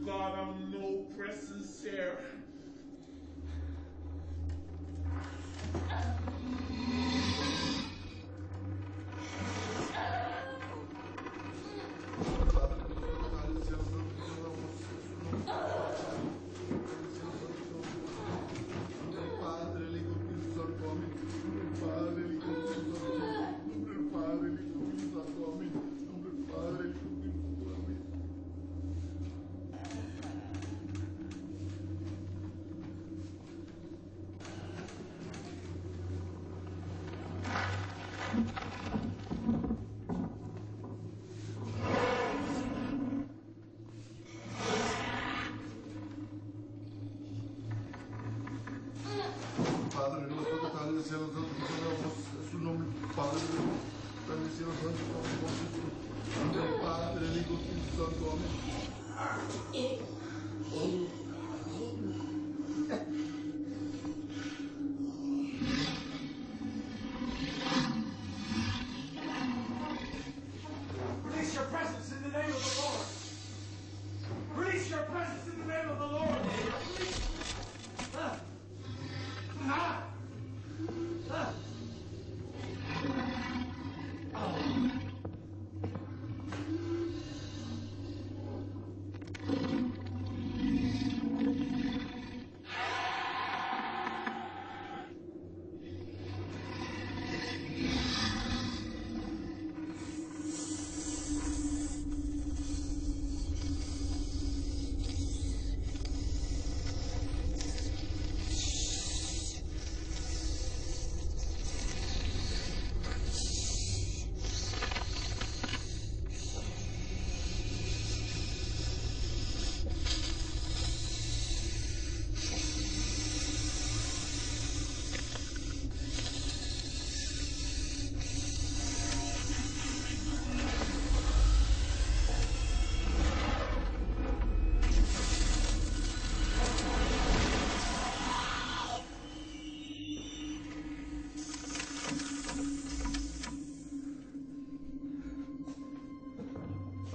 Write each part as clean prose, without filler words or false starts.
God, I'm no presence here.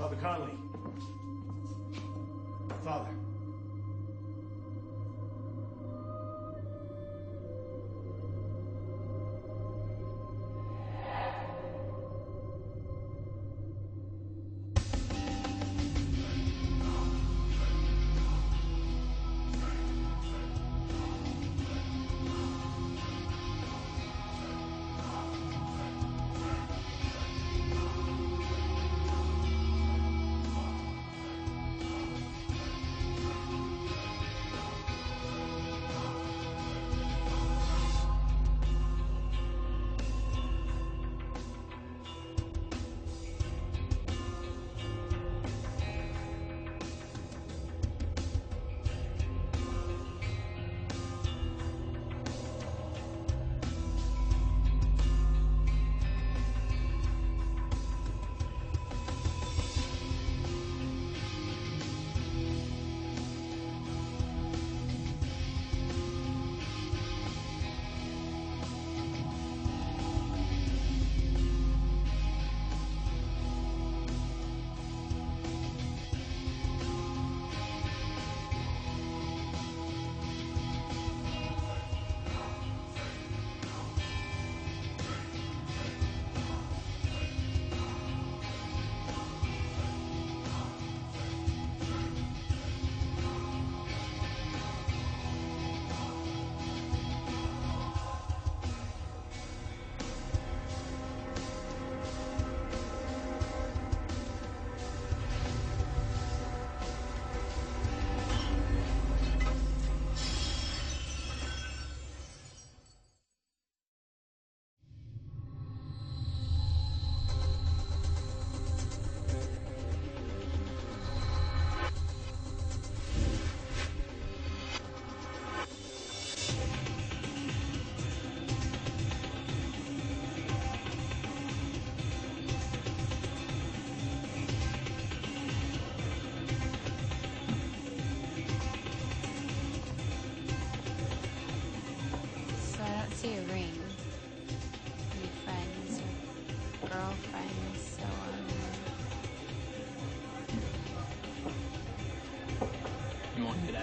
Father Conley. Father.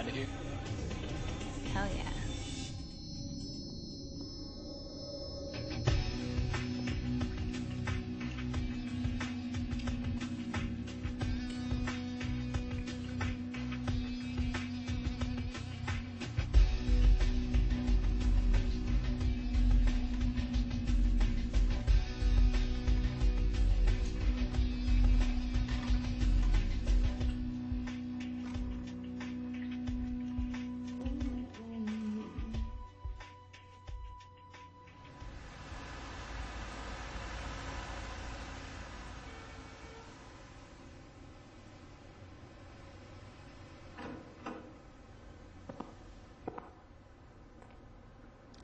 out of here. Hell yeah.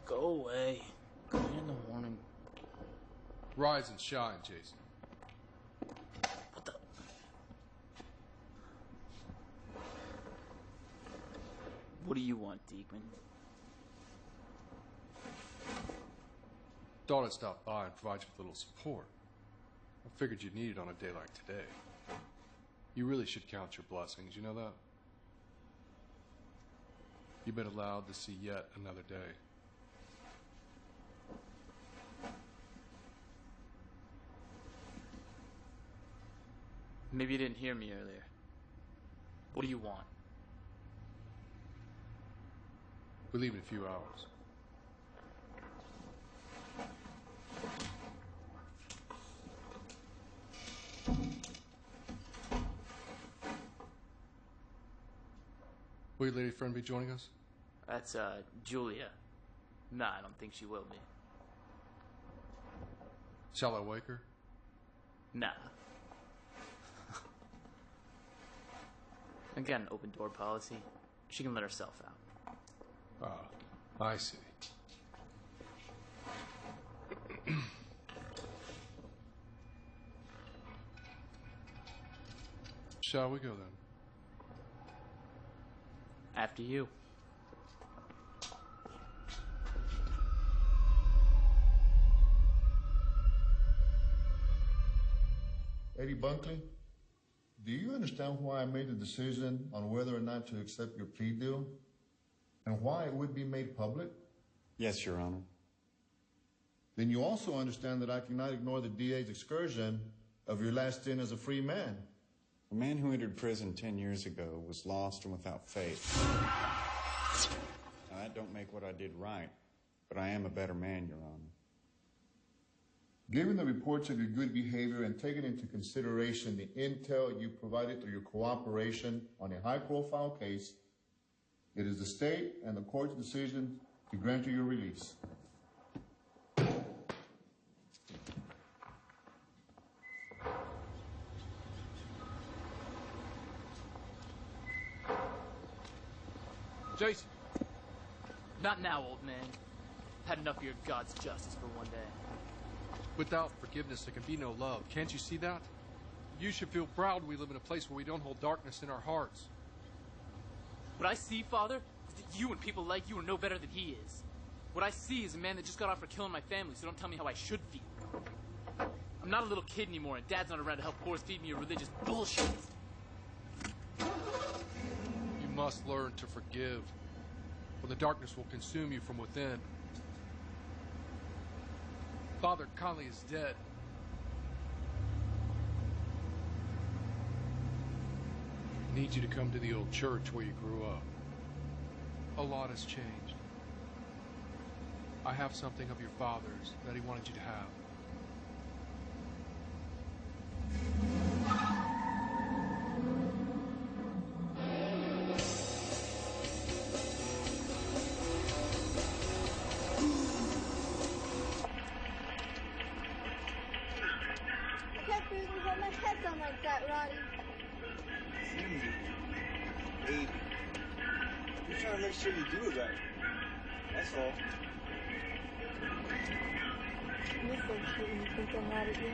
Go away. Call you in the morning. Rise and shine, Jason. What the? What do you want, Deacon? Thought I'd stop by and provide you with a little support. I figured you'd need it on a day like today. You really should count your blessings, you know that? You've been allowed to see yet another day. Maybe you didn't hear me earlier. What do you want? We leave in a few hours. Will your lady friend be joining us? That's, Julia. Nah, I don't think she will be. Shall I wake her? Nah. I got an open door policy. She can let herself out. Ah, I see. Shall we go then? After you. Eddie Bunkley, do you understand why I made the decision on whether or not to accept your plea deal? And why it would be made public? Yes, Your Honor. Then you also understand that I cannot ignore the DA's excursion of your last stint as a free man. A man who entered prison 10 years ago was lost and without faith. Now, that don't make what I did right, but I am a better man, Your Honor. Given the reports of your good behavior and taking into consideration the intel you provided through your cooperation on a high-profile case, it is the state and the court's decision to grant you your release. Jason! Not now, old man. Had enough of your God's justice for one day. Without forgiveness, there can be no love. Can't you see that? You should feel proud we live in a place where we don't hold darkness in our hearts. What I see, Father, is that you and people like you are no better than he is. What I see is a man that just got off for killing my family, so don't tell me how I should feel. I'm not a little kid anymore, and Dad's not around to help force feed me a religious bullshit. You must learn to forgive, or the darkness will consume you from within. Father Conley is dead. I need you to come to the old church where you grew up. A lot has changed. I have something of your father's that he wanted you to have. Like that, Roddy. Cindy, baby, you're trying to make sure you do it right. That's all. You're so cute when you think I'm mad at you.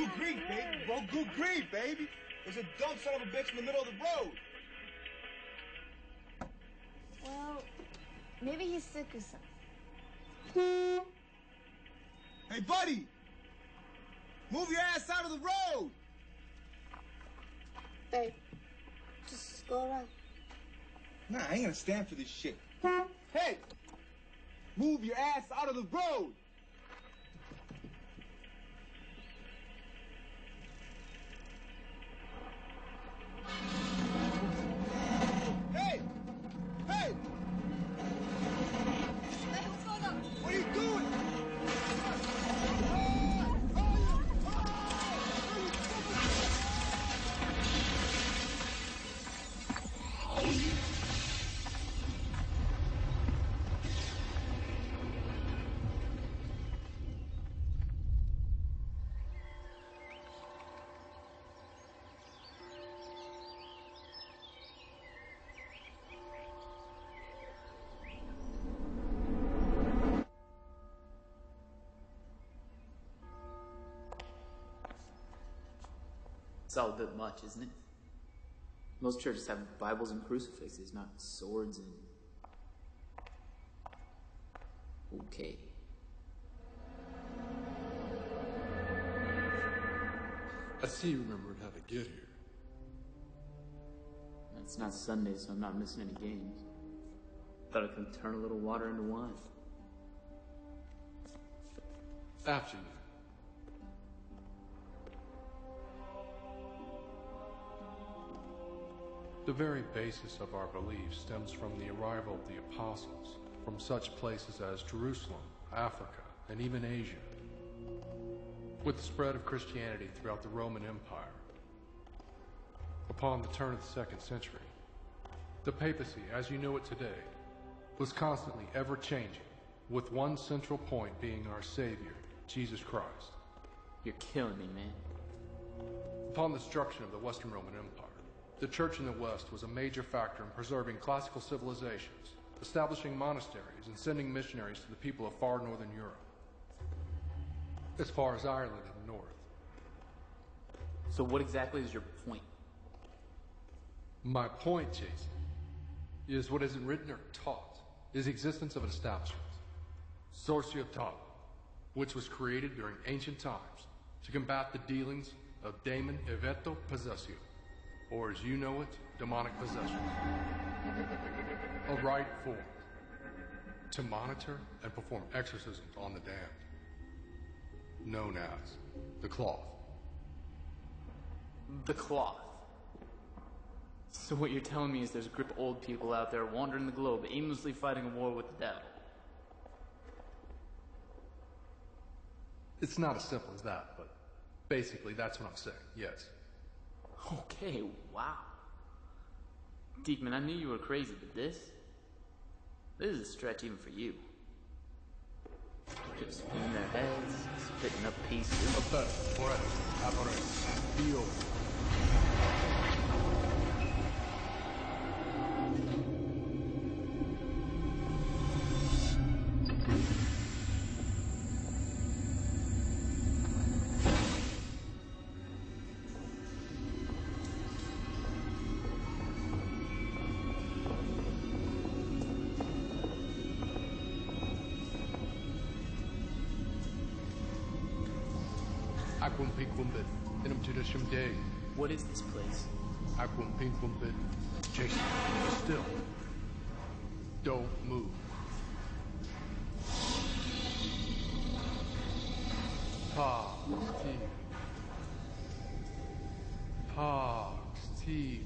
good grief, baby. Well, good grief, baby. There's a dumb son of a bitch in the middle of the road. Well, maybe he's sick or something. Hey, buddy! Move your ass out of the road! Babe, just go around. Nah, I ain't gonna stand for this shit. Hey! Move your ass out of the road! Hey! Hey! Hey, what's going on? What are you doing? It's all a bit much, isn't it? Most churches have Bibles and crucifixes, not swords and... Okay. I see you remembered how to get here. It's not Sunday, so I'm not missing any games. Thought I could turn a little water into wine. After you. The very basis of our belief stems from the arrival of the apostles from such places as Jerusalem, Africa, and even Asia. With the spread of Christianity throughout the Roman Empire, upon the turn of the 2nd century, the papacy, as you know it today, was constantly ever-changing, with one central point being our Savior, Jesus Christ. You're killing me, man. Upon the destruction of the Western Roman Empire, the Church in the West was a major factor in preserving classical civilizations, establishing monasteries, and sending missionaries to the people of far northern Europe, as far as Ireland in the north. So what exactly is your point? My point, Jason, is what isn't written or taught is the existence of an establishment, Sorcio Tala, which was created during ancient times to combat the dealings of Daemon Eveto Possessio, or as you know it, demonic possession. A rite formed to monitor and perform exorcisms on the damned, known as the Cloth. The Cloth. So what you're telling me is there's a group of old people out there wandering the globe, aimlessly fighting a war with the devil. It's not as simple as that, but basically that's what I'm saying, yes. Okay, wow. Deekman, I knew you were crazy, but this is a stretch even for you. Just spinning their heads, spitting up pieces. What is this place? Jason, still. Don't move. TV.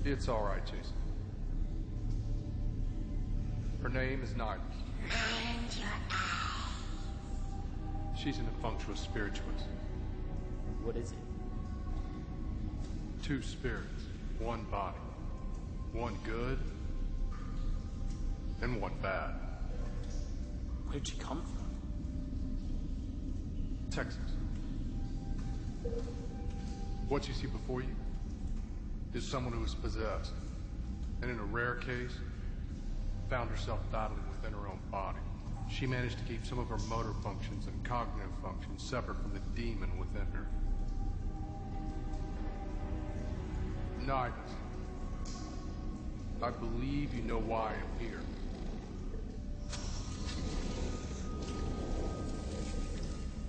It's all right, Jason. Her name is Nyla. She's an functional spiritualist. What is it? 2 spirits, 1 body. 1 good, and 1 bad. Where'd you come from? Texas. What you see before you is someone who is possessed, and in a rare case, found herself battling within her own body. She managed to keep some of her motor functions and cognitive functions separate from the demon within her. Nibus, I believe you know why I'm here.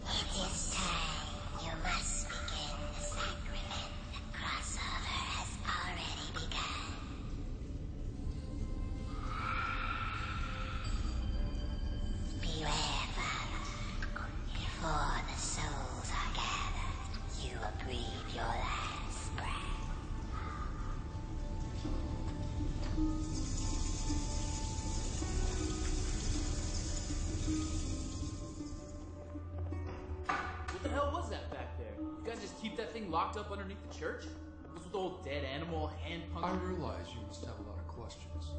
It is time. You must begin the sacrament. The crossover has already begun. Beware, Father. Before the souls are gathered, you will breathe your last breath. What the hell was that back there? You guys just keep that thing locked up underneath the church? What's with the whole dead animal, hand punk? I realize you must have a lot of questions.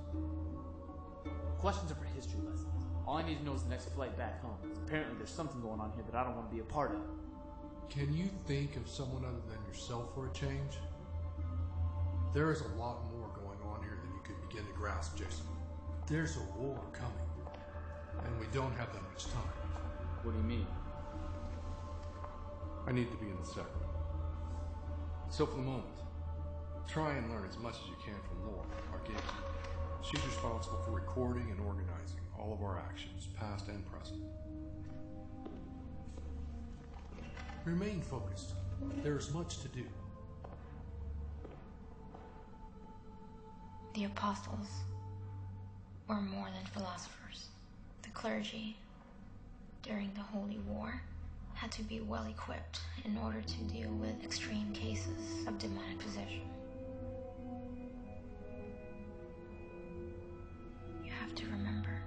Questions are for history lessons. All I need to know is the next flight back home. Apparently there's something going on here that I don't want to be a part of. Can you think of someone other than yourself for a change? There is a lot more going on here than you could begin to grasp, Jason. There's a war coming, and we don't have that much time. What do you mean? I need to be in the sector. So for the moment, try and learn as much as you can from Laura, our gatekeeper. She's responsible for recording and organizing all of our actions, past and present. Remain focused. There is much to do. The apostles were more than philosophers. The clergy, during the Holy War, had to be well equipped in order to deal with extreme cases of demonic possession. You have to remember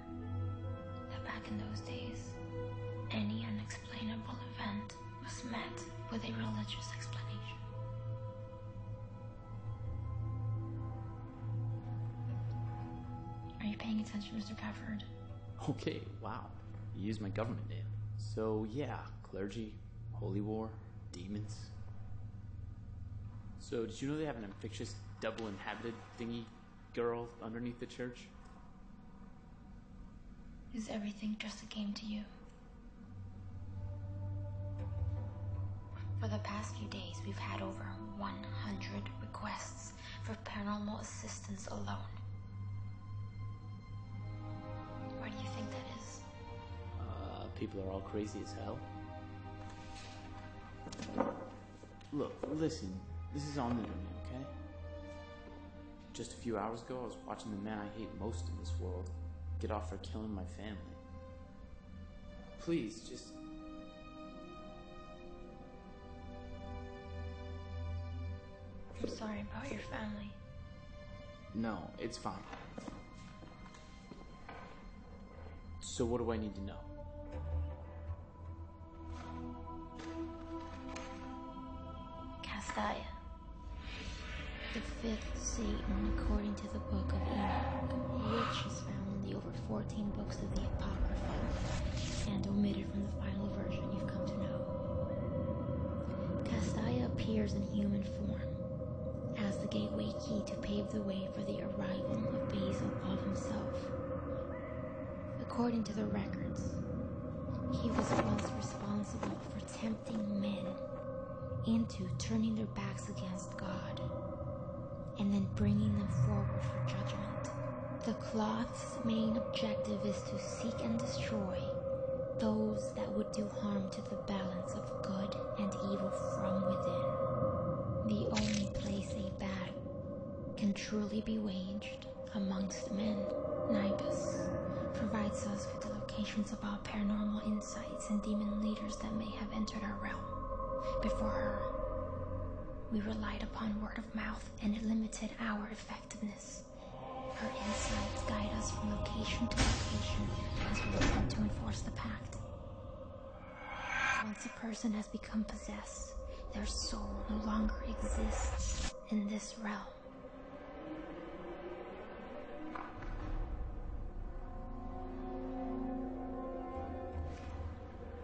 that back in those days, any unexplainable event was met with a religious explanation. Are you paying attention, Mr. Pafford? Okay, wow. You used my government name. So yeah, clergy, holy war, demons. So did you know they have an infectious double-inhabited thingy girl underneath the church? Is everything just a game to you? For the past few days, we've had over 100 requests for paranormal assistance alone. Why do you think that is? People are all crazy as hell. Look, listen, this is all new to me, okay? Just a few hours ago, I was watching the man I hate most in this world get off for killing my family. Please, just... I'm sorry about your family. No, it's fine. So what do I need to know? Castaya, the fifth Satan according to the Book of Enoch, which is found in the over 14 books of the Apocrypha and omitted from the final version you've come to know. Castaya appears in human form as the gateway key to pave the way for the arrival of Beelzebub himself. According to the records, he was once responsible for tempting men into turning their backs against God and then bringing them forward for judgment. The cloth's main objective is to seek and destroy those that would do harm to the balance of good and evil from within. The only place a battle can truly be waged amongst men. Nibus provides us with the locations of our paranormal insights and demon leaders that may have entered our realm. Before her, we relied upon word of mouth and it limited our effectiveness. Her insights guide us from location to location as we attempt to enforce the pact. Once a person has become possessed, their soul no longer exists in this realm.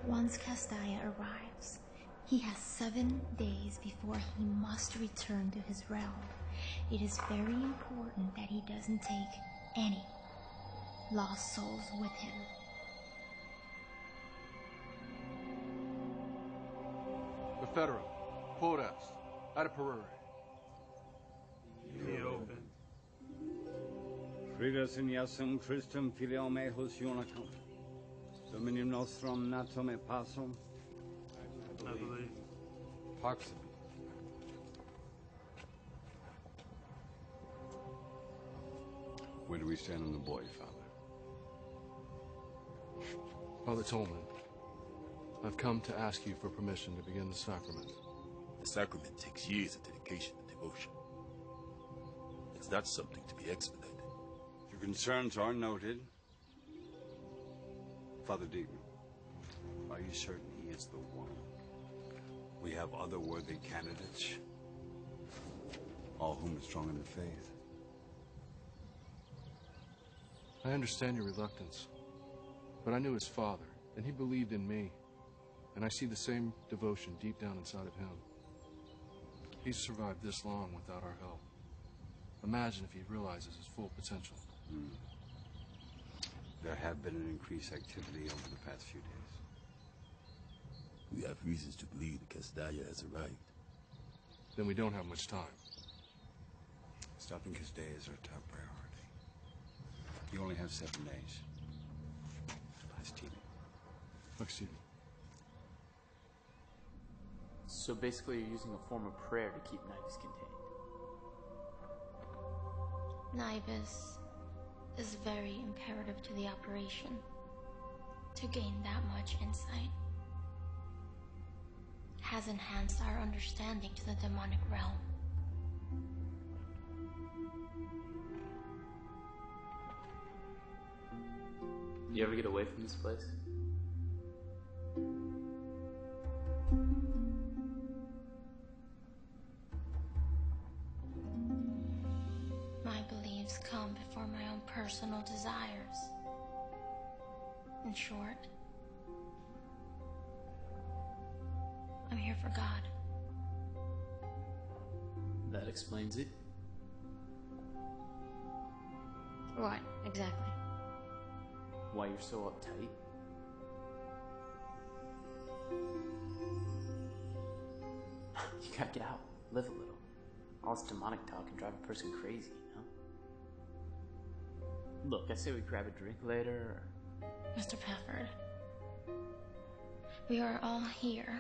Once Castaya arrives, he has 7 days before he must return to his realm. It is very important that he doesn't take any lost souls with him. Federum, quod est, ad parere. Fridas in Iasum Christum filial mejus unicum. Dominium nostrum natum et passum. I believe. Pax. Where do we stand on the boy, Father? Father Tolman, I've come to ask you for permission to begin the sacrament. The sacrament takes years of dedication and devotion. It's not something to be expedited. Your concerns are noted. Father Deacon, are you certain he is the one? We have other worthy candidates, all whom are strong in the faith. I understand your reluctance, but I knew his father, and he believed in me, and I see the same devotion deep down inside of him. He's survived this long without our help. Imagine if he realizes his full potential. There have been an increased activity over the past few days. We have reasons to believe the Castalla has arrived. Then we don't have much time. Stopping his day is our top priority. You only have 7 days. Excuse me. So basically you're using a form of prayer to keep Nibus contained. Nibus is very imperative to the operation. To gain that much insight has enhanced our understanding to the demonic realm. You ever get away from this place? My beliefs come before my own personal desires. In short, I'm here for God. That explains it. What, exactly? Why you're so uptight? You gotta get out, live a little. All this demonic talk can drive a person crazy, you know? Look, I say we grab a drink later, or... Mr. Pafford, we are all here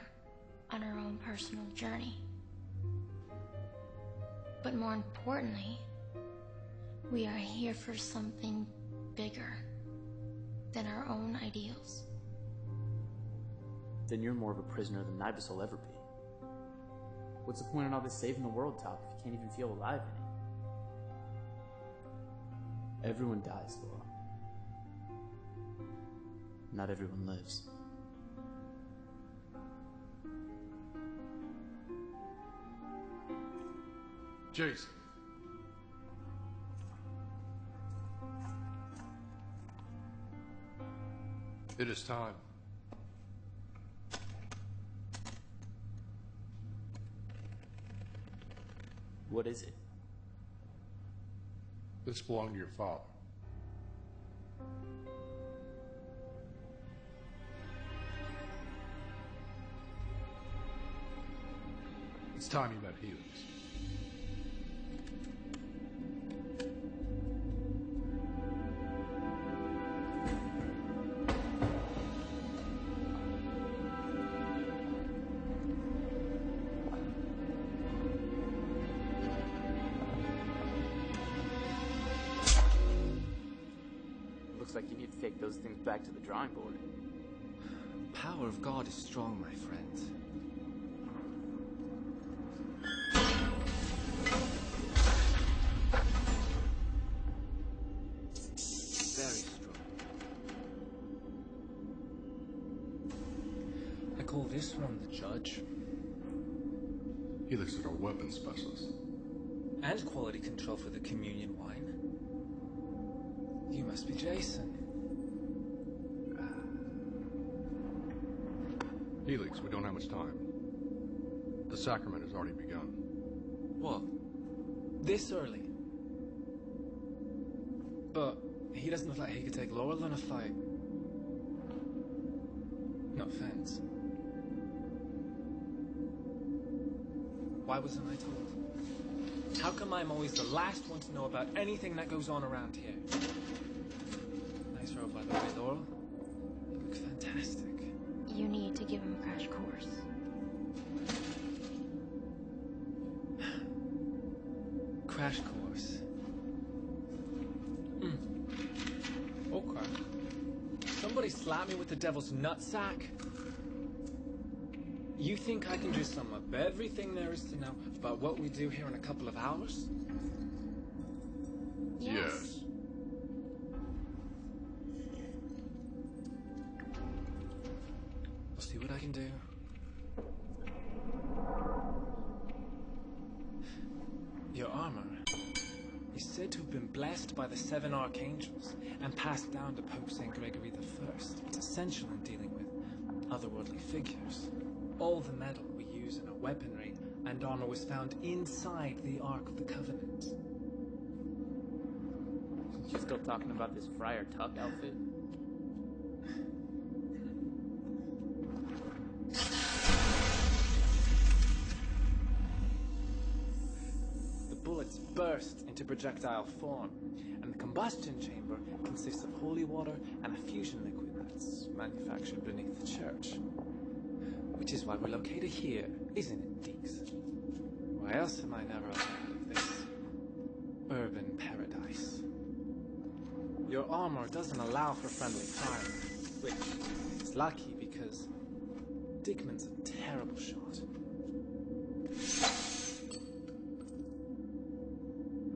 on our own personal journey. But more importantly, we are here for something bigger than our own ideals. Then you're more of a prisoner than Nibus will ever be. What's the point in all this saving the world talk if you can't even feel alive in it? Everyone dies, Laura. Not everyone lives. Jason. It is time. What is it? This belonged to your father. It's time you met Helix. Looks like you need to take those things back to the drawing board. The power of God is strong, my friends. Very strong. I call this one the Judge. Helix is our weapons specialist. And quality control for the communion wine. You must be Jason. Helix, we don't have much time. The sacrament has already begun. What? This early? But he doesn't look like he could take Laurel in a fight. No offense. Why wasn't I told? How come I'm always the last one to know about anything that goes on around here? Nice robe, by the way, Laurel. You look fantastic. You need to give him a crash course. Crash course. Okay. Somebody slap me with the devil's nutsack? You think I can just sum up everything there is to know about what we do here in a couple of hours? Yes. I'll see what I can do. Your armor is said to have been blessed by the 7 archangels and passed down to Pope St. Gregory I. It's essential in dealing with otherworldly figures. All the metal we use in our weaponry and armor was found inside the Ark of the Covenant. You still talking about this Friar Tuck outfit? The bullets burst into projectile form, and the combustion chamber consists of holy water and a fusion liquid that's manufactured beneath the church. Which is why we're located here, isn't it, Deeks? Why else am I never heard of this urban paradise? Your armor doesn't allow for friendly fire, which is lucky because Dickman's a terrible shot.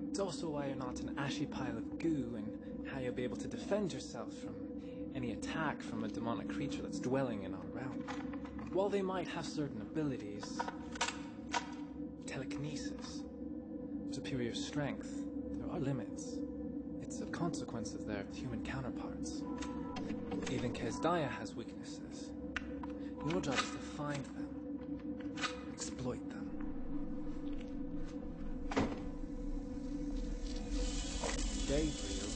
It's also why you're not an ashy pile of goo and how you'll be able to defend yourself from any attack from a demonic creature that's dwelling in our realm. While they might have certain abilities, telekinesis, superior strength, there are limits. It's a consequence of their human counterparts. Even Kesdaya has weaknesses. Your job is to find them, exploit them. Gabriel,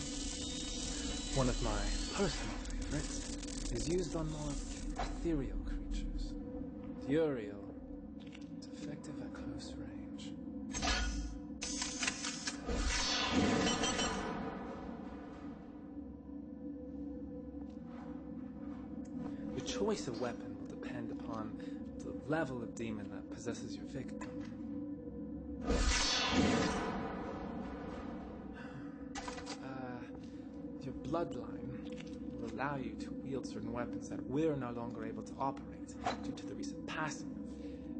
one of my personal favorites, is used on more ethereal creatures. Uriel, it's effective at close range. Your choice of weapon will depend upon the level of demon that possesses your victim. Your bloodline will allow you to wield certain weapons that we're no longer able to operate due to the recent passing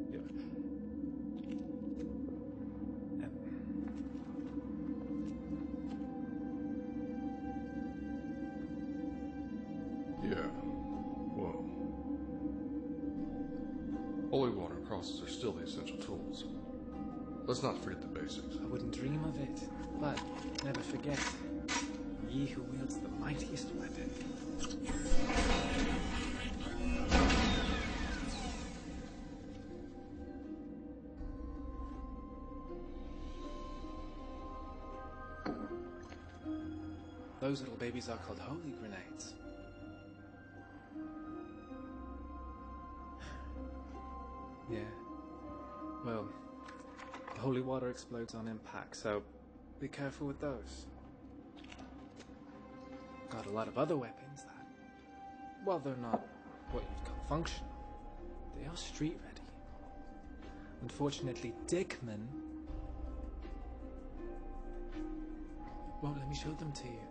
of your... Yeah. Whoa. Holy water crosses are still the essential tools. Let's not forget the basics. I wouldn't dream of it, but never forget, ye who wields the mightiest weapon. Those little babies are called holy grenades. Yeah. Well, holy water explodes on impact, so be careful with those. Got a lot of other weapons that, while they're not what you'd call functional, they are street ready. Unfortunately, Dickman won't let me show them to you.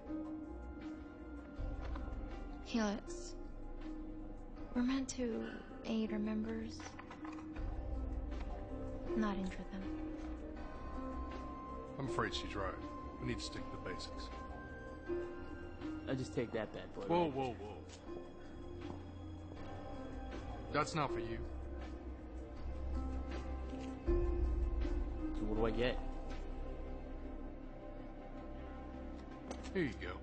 Helix, we're meant to aid our members, not injure them. I'm afraid she's right. We need to stick to the basics. I just take that bad boy. Whoa, right? whoa, whoa. That's not for you. So what do I get? Here you go.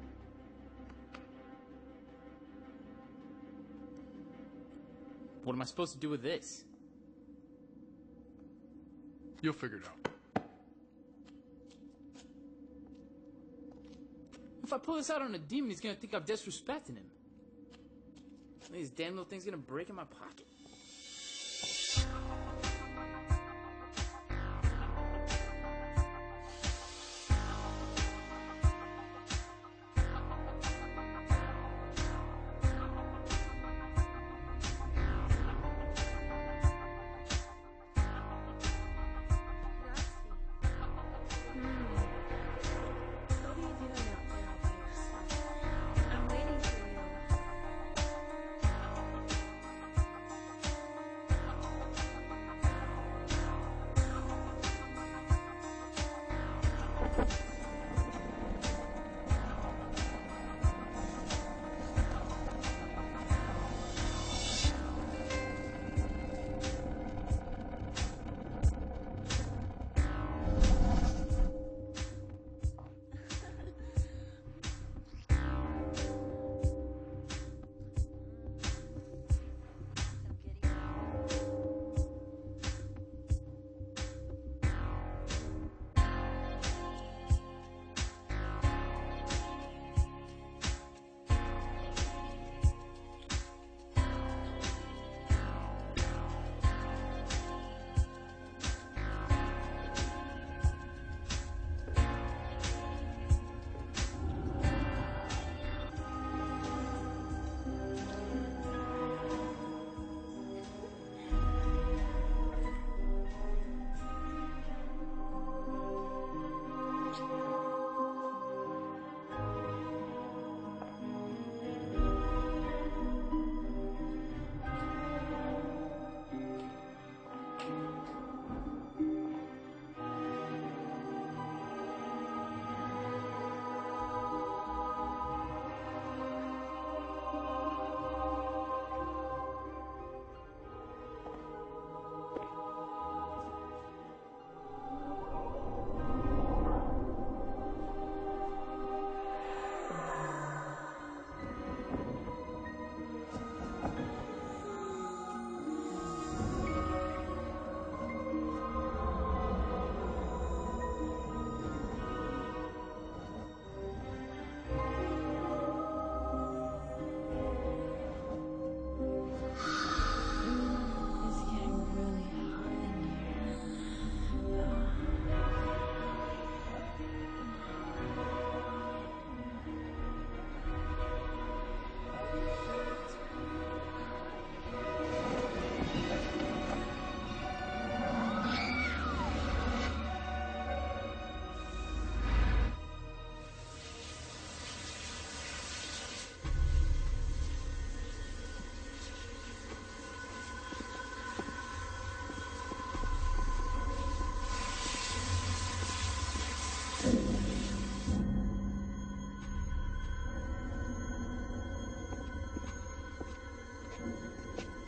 What am I supposed to do with this? You'll figure it out. If I pull this out on a demon, he's gonna think I'm disrespecting him. This damn little thing's gonna break in my pocket.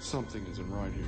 Something isn't right here.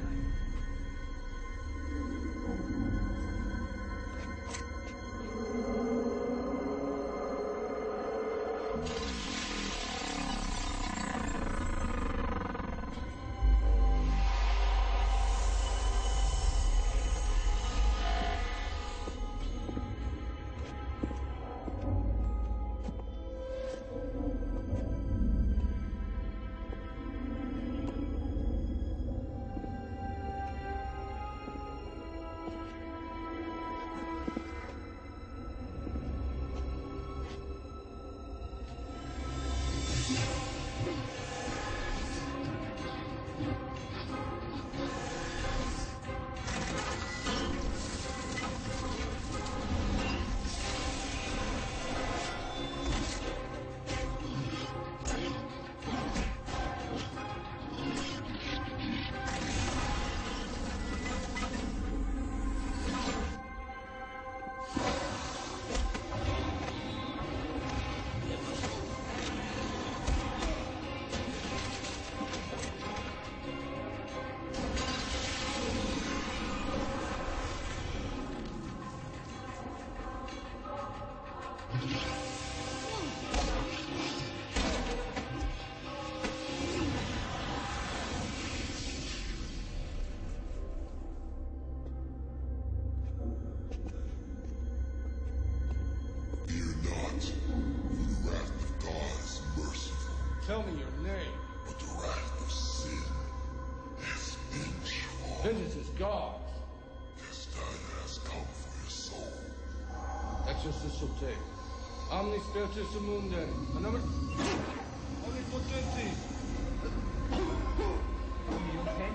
Tell me your name. But the wrath of sin has been sworn. Vengeance is God's. Castalia has come for your soul. Exorcism. Omni spiritus mundi. Omnipotenti. Are you okay?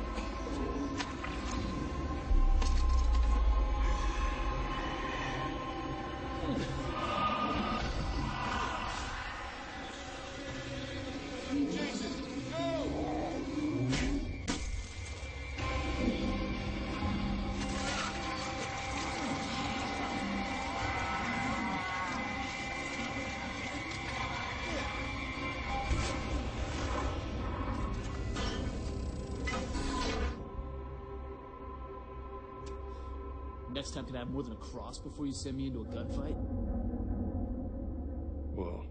next time can I have more than a cross before you send me into a gunfight? Well,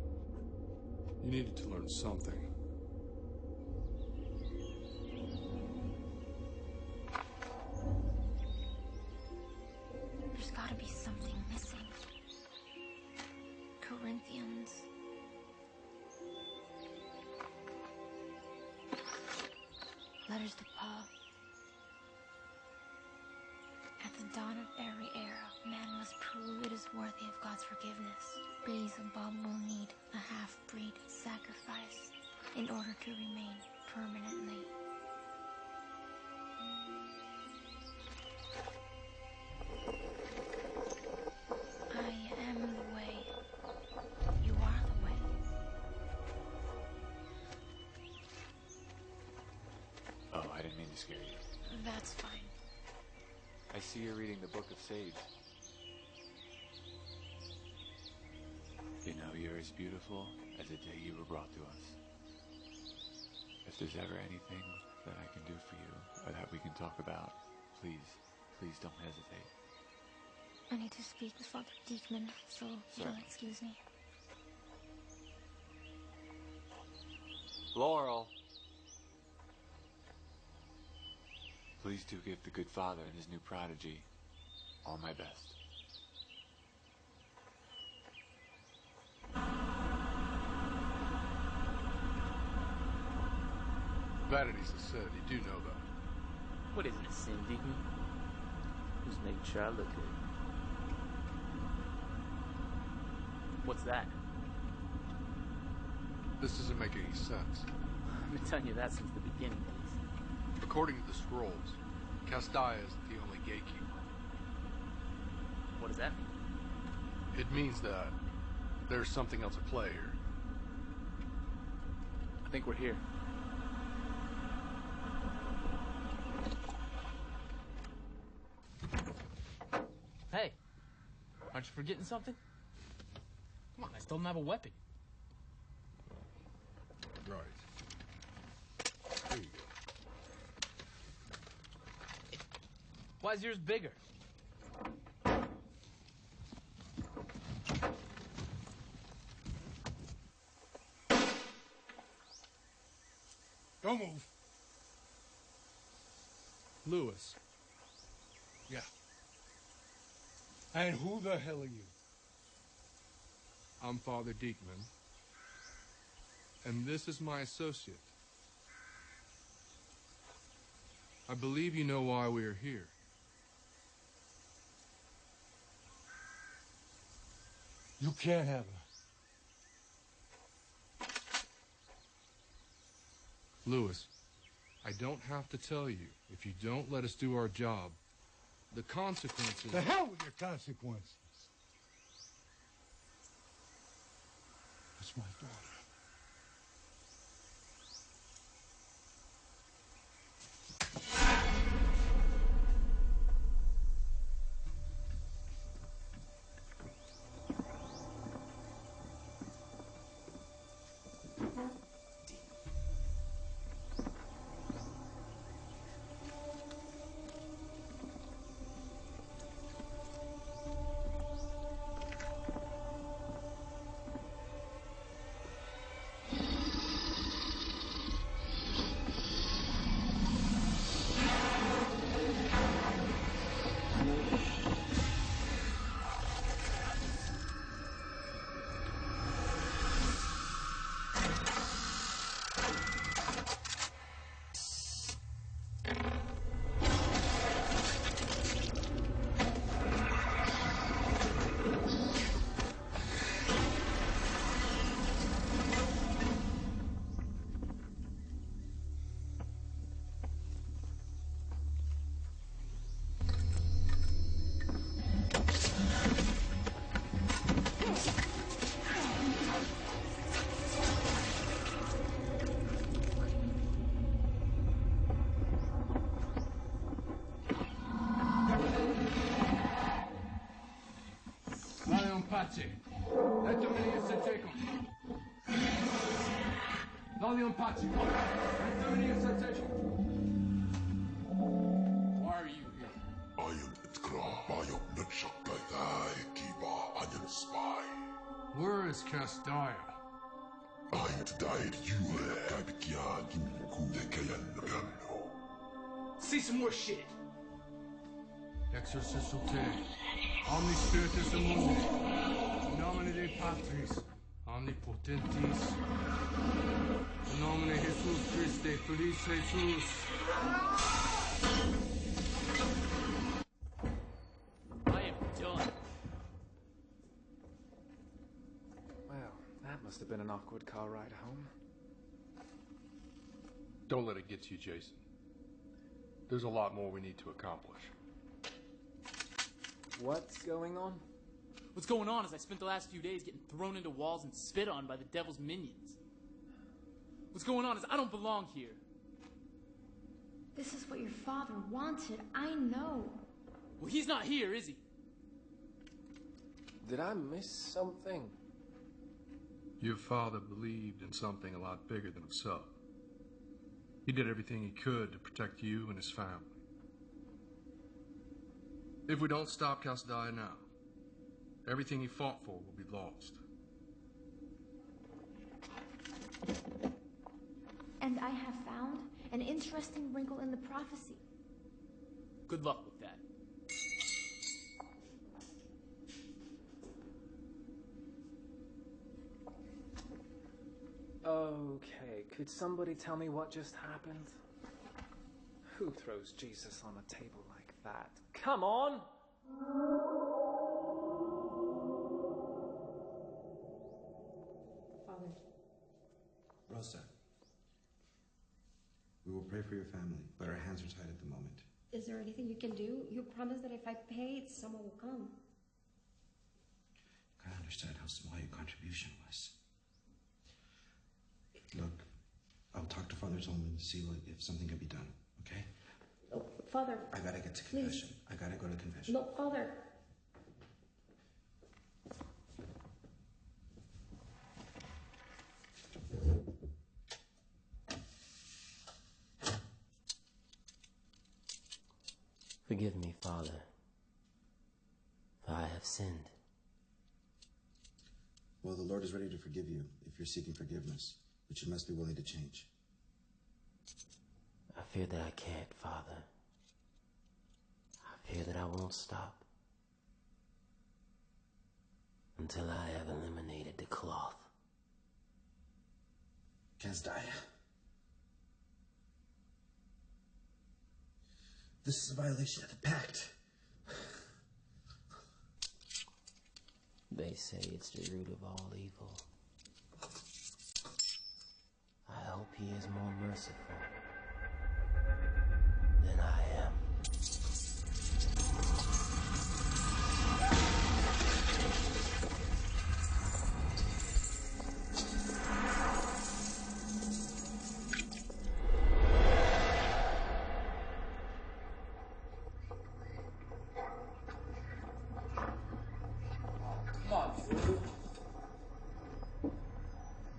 you needed to learn something. There's gotta be something missing. Corinthians. Letters to Paul. At the dawn of every era, man must prove it is worthy of God's forgiveness. Beelzebub will need a half-breed sacrifice in order to remain permanently. I am the way. You are the way. Oh, I didn't mean to scare you. That's fine. I see you're reading the Book of Sage. You know, you're as beautiful as the day you were brought to us. If there's ever anything that I can do for you, or that we can talk about, please don't hesitate. I need to speak with Father Diekman, so you'll excuse me. Laurel! Please do give the good father and his new prodigy all my best. Vanities has said you do know that. What isn't a sin, Deacon? Just making sure I look good. What's that? This doesn't make any sense. I've been telling you that since the beginning, please. According to the scrolls, Castilla is the only gatekeeper. What does that mean? It means that there's something else at play here. I think we're here. Hey, aren't you forgetting something? Come on, I still don't have a weapon. Right. Here you go. Why is yours bigger? Don't move. Lewis. Yeah. And who the hell are you? I'm Father Diekman. And this is my associate. I believe you know why we are here. You can't have her. Lewis, I don't have to tell you. If you don't let us do our job, the consequences... The hell with your consequences. That's my daughter. Pace. Lettermini se teco. Valium Pace. Lettermini se teco. Why are you here? I am Itkra Bayok Where is Castaya? See some more shit. Exorcism te, omni spiritus mundi, in nomine Dei Patris, omnipotentis, in nomine Jesus Christe, Felice Jesus. I am done. Well, that must have been an awkward car ride home. Don't let it get to you, Jason. There's a lot more we need to accomplish. What's going on? What's going on is I spent the last few days getting thrown into walls and spit on by the devil's minions. What's going on is I don't belong here. This is what your father wanted, I know. Well, he's not here, is he? Did I miss something? Your father believed in something a lot bigger than himself. He did everything he could to protect you and his family. If we don't stop Castaya now, everything he fought for will be lost. And I have found an interesting wrinkle in the prophecy. Good luck with that. Okay, could somebody tell me what just happened? Who throws Jesus on a table like that? Come on! Father. Rosa, we will pray for your family, but our hands are tied at the moment. Is there anything you can do? You promised that if I paid, someone will come. I understand how small your contribution was. Look, I'll talk to Father Zolman and see if something can be done, okay? No, Father. I gotta get to confession. I gotta go to confession. No, Father. Forgive me, Father, for I have sinned. Well, the Lord is ready to forgive you if you're seeking forgiveness, but you must be willing to change. I fear that I can't, Father. I fear that I won't stop until I have eliminated the cloth. Castaya. This is a violation of the pact. They say it's the root of all evil. I hope he is more merciful than I am.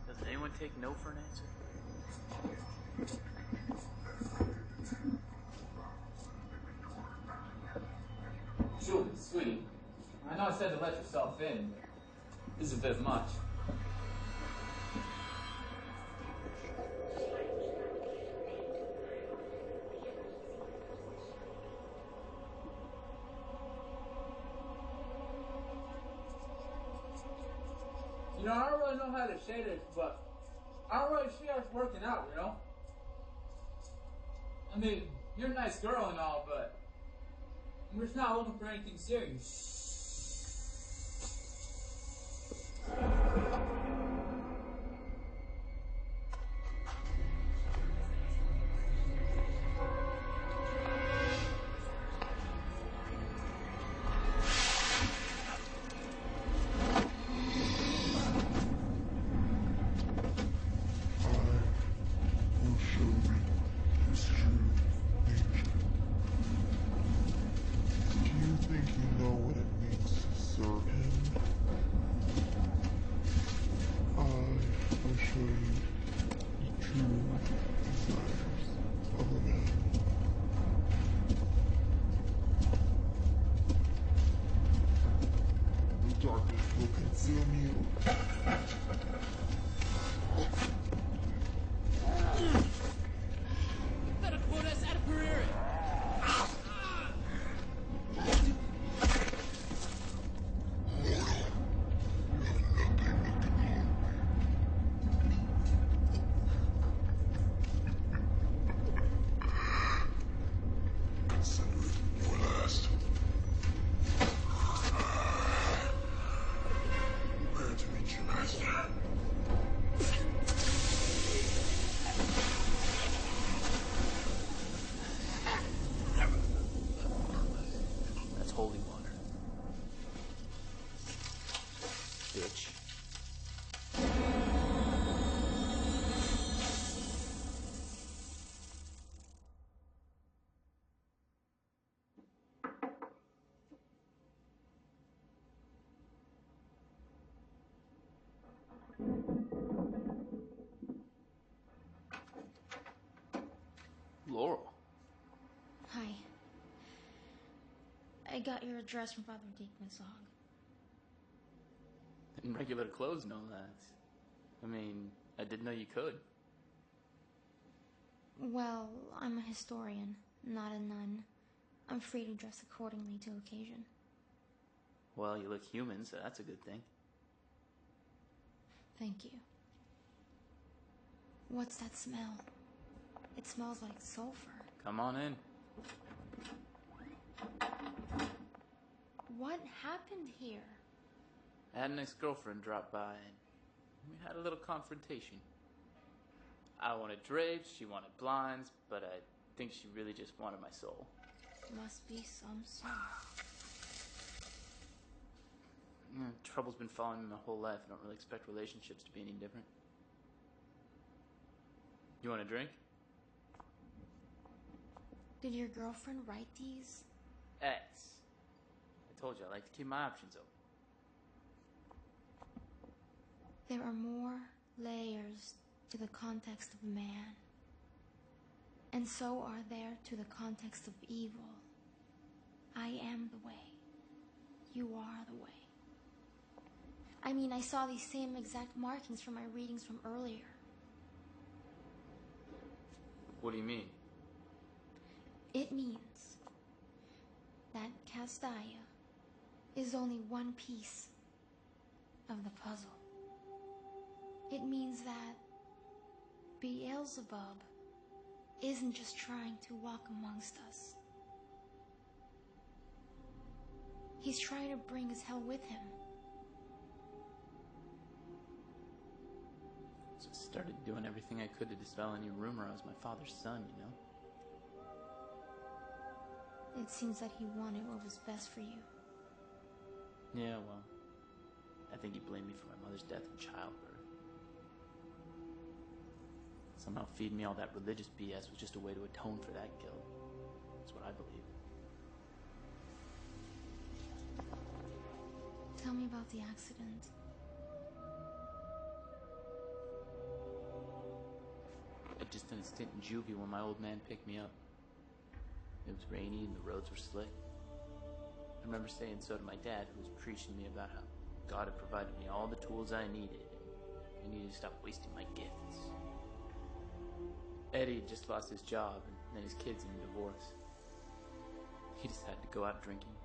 Does anyone take no for an answer? Sure, sweetie. I know I said to let yourself in, but this is a bit much. You know, I don't really know how to say this, but I don't really see us working out, you know? I mean, you're a nice girl and all, but we're just not looking for anything serious. darkness will consume you. Better quote us out of Pereira. That's holy water. Bitch. Laurel. Hi. I got your address from Father Diekman's log. In regular clothes, no less. I mean, I didn't know you could. Well, I'm a historian, not a nun. I'm free to dress accordingly to occasion. Well, you look human, so that's a good thing. Thank you. What's that smell? It smells like sulfur. Come on in. What happened here? I had an ex-girlfriend drop by, and we had a little confrontation. I wanted drapes, she wanted blinds, but I think she really just wanted my soul. Must be some sort. Trouble's been following me my whole life. I don't really expect relationships to be any different. You want a drink? Did your girlfriend write these? X. I told you I like to keep my options open. There are more layers to the context of man. And so are there to the context of evil. I am the way. You are the way. I mean, I saw these same exact markings from my readings from earlier. What do you mean? It means that Castaya is only one piece of the puzzle. It means that Beelzebub isn't just trying to walk amongst us. He's trying to bring his hell with him. So I started doing everything I could to dispel any rumor I was my father's son, you know? It seems that he wanted what was best for you. Yeah, well, I think he blamed me for my mother's death in childbirth. Somehow feeding me all that religious BS was just a way to atone for that guilt. That's what I believe. Tell me about the accident. I'd just done a stint in juvie when my old man picked me up. It was rainy and the roads were slick. I remember saying so to my dad, who was preaching to me about how God had provided me all the tools I needed, and I needed to stop wasting my gifts. Eddie had just lost his job, and then his kids in a divorce. He decided to go out drinking.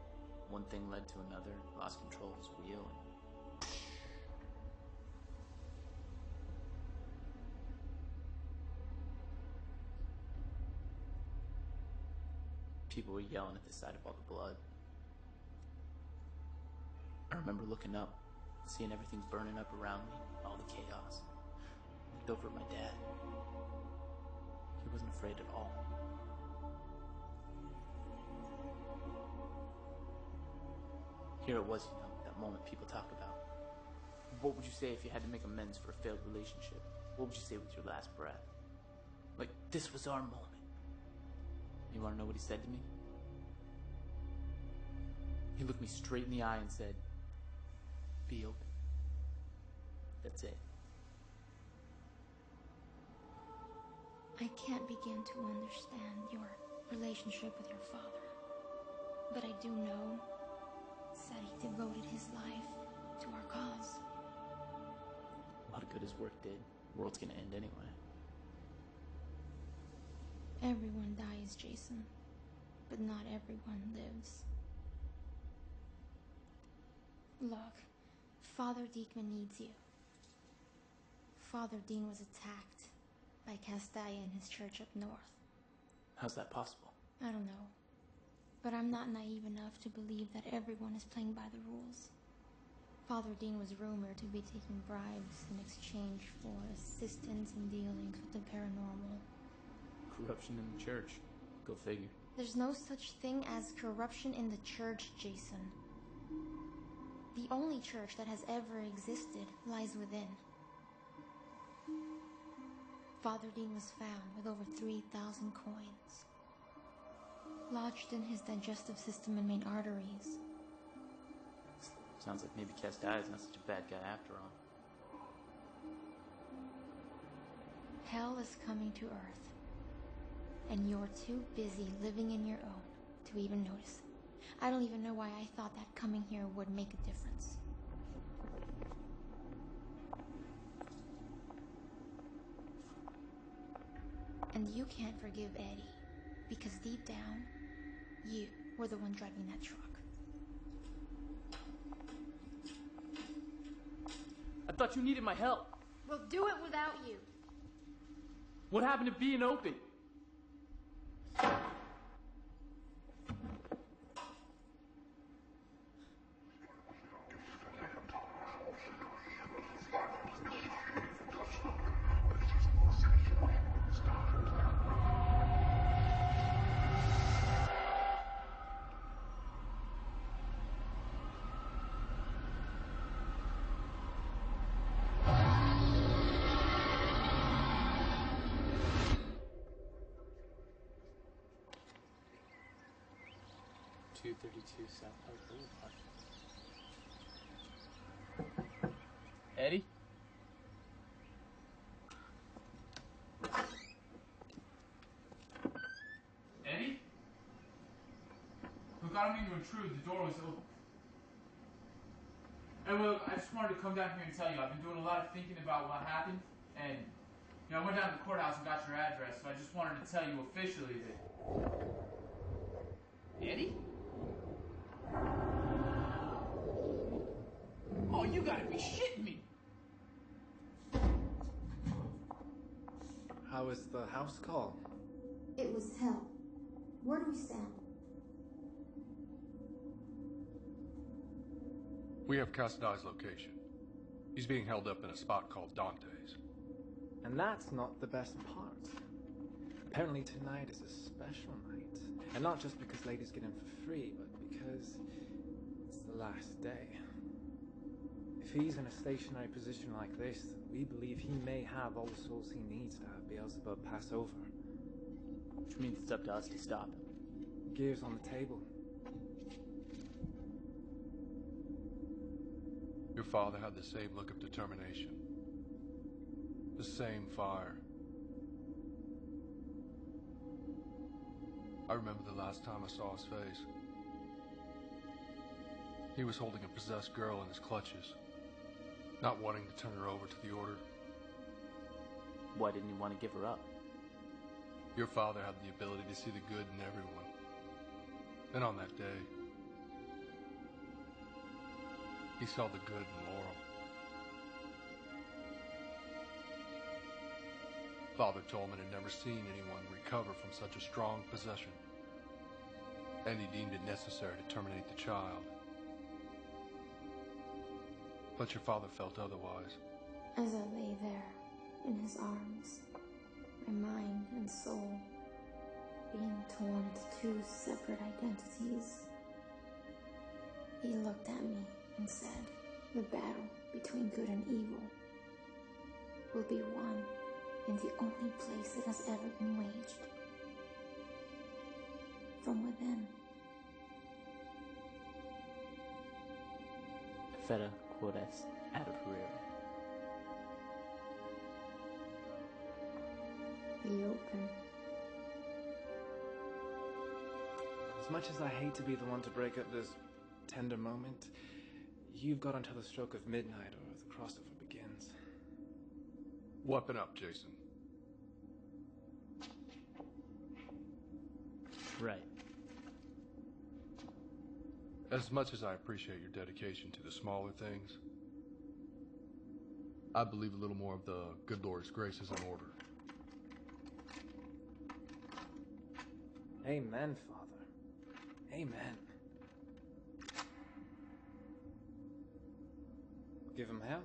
One thing led to another, lost control of his wheel, and people were yelling at the sight of all the blood. I remember looking up, seeing everything burning up around me, all the chaos. I looked over at my dad. He wasn't afraid at all. Here it was, you know, that moment people talk about. What would you say if you had to make amends for a failed relationship? What would you say with your last breath? Like, this was our moment. You want to know what he said to me? He looked me straight in the eye and said, "Be open." That's it. I can't begin to understand your relationship with your father. But I do know that he devoted his life that his work did. The world's gonna end anyway. Everyone dies, Jason. But not everyone lives. Look, Father Deekman needs you. Father Dean was attacked by Castaya in his church up north. How's that possible? I don't know. But I'm not naive enough to believe that everyone is playing by the rules. Father Dean was rumored to be taking bribes in exchange for assistance in dealings with the paranormal. Corruption in the church. Go figure. There's no such thing as corruption in the church, Jason. The only church that has ever existed lies within. Father Dean was found with over 3,000 coins, lodged in his digestive system and main arteries. Sounds like maybe Castile is not such a bad guy after all. Hell is coming to Earth, and you're too busy living in your own to even notice it. I don't even know why I thought that coming here would make a difference. And you can't forgive Eddie, because deep down, you were the one driving that truck. I thought you needed my help. We'll do it without you. What happened to being open? South Park Boulevard. Eddie? Eddie? Look, I don't mean to intrude. The door was open. Hey, well, I just wanted to come down here and tell you, I've been doing a lot of thinking about what happened, and, you know, I went down to the courthouse and got your address, so I just wanted to tell you officially that... Eddie? Oh, you gotta be shitting me! How is the house call? It was hell. Where do we stand? We have Castai's location. He's being held up in a spot called Dante's. And that's not the best part. Apparently tonight is a special night. And not just because ladies get in for free, but because it's the last day. If he's in a stationary position like this, we believe he may have all the souls he needs to have Beelzebub pass over. Which means it's up to us to stop him. Gears on the table. Your father had the same look of determination. The same fire. I remember the last time I saw his face. He was holding a possessed girl in his clutches, not wanting to turn her over to the order. Why didn't you want to give her up? Your father had the ability to see the good in everyone. And on that day, he saw the good in Laurel. Father Tolman had never seen anyone recover from such a strong possession, and he deemed it necessary to terminate the child. But your father felt otherwise. As I lay there, in his arms, my mind and soul being torn into two separate identities, he looked at me and said, the battle between good and evil will be won in the only place it has ever been waged. From within. Feta quod est ad operare. Be open. As much as I hate to be the one to break up this tender moment, you've got until the stroke of midnight or the crossover begins. Weapon up, Jason. Right. As much as I appreciate your dedication to the smaller things, I believe a little more of the good Lord's grace is in order. Amen, Father. Amen. Give him hell.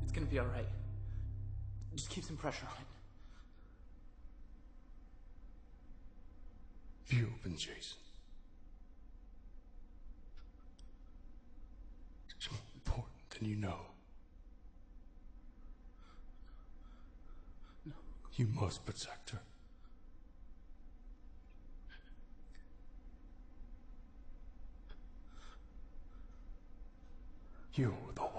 It's gonna be all right. Just keep some pressure on it. View open, Jason. It's more important than you know. No. You must protect her. You're the way.